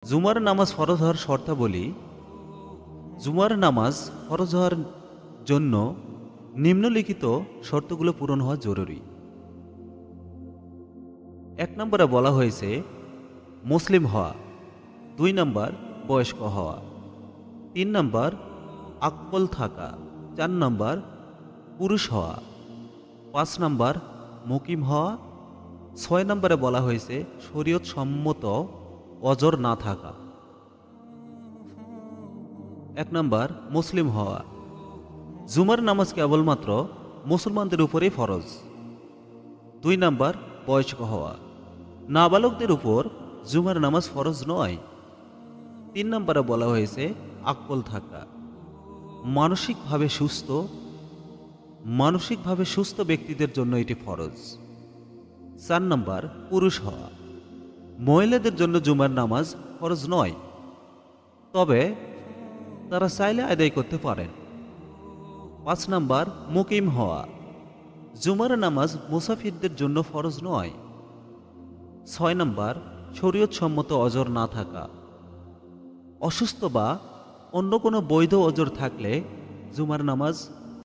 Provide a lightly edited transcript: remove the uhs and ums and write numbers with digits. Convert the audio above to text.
জুমার নামাজ ফরজ হওয়ার শর্তাবলী। জুমার নামাজ ফরজ হওয়ার জন্য নিম্নলিখিত শর্তগুলো পূরণ হওয়া জরুরি। 1 নম্বরে বলা হয়েছে মুসলিম হওয়া, 2 নম্বর বয়স্ক হওয়া, 3 নম্বর আকল থাকা, 4 নম্বর পুরুষ হওয়া, 5 নম্বর মুকিম হওয়া, 6 নম্বরে বলা হয়েছে শরীয়ত সম্মত অজর না থাকা। 1 নম্বর মুসলিম হওয়া। জুমার নামাজ কেবলমাত্র মুসলমানদের উপরেই ফরজ। 2 নম্বর বয়স্ক হওয়া, নাবালকদের উপর জুমার নামাজ ফরজ নয়। 3 নম্বরে বলা হয়েছে আকল থাকা, মানসিকভাবে সুস্থ ব্যক্তিদের জন্য এটি ফরজ। 4 নম্বর পুরুষ হওয়া, মহিলাদের জন্য জুমার নামাজ ফরজ নয়, তবে তারা চাইলে আদায় করতে পারেন। 5 নম্বর মুকিম হওয়া, জুমার নামাজ মুসাফিরদের জন্য ফরজ নয়। 6 নম্বর শরীয়ত সম্মত অজর না থাকা, অসুস্থ বা অন্য কোনো বৈধ অজর থাকলে জুমার নামাজ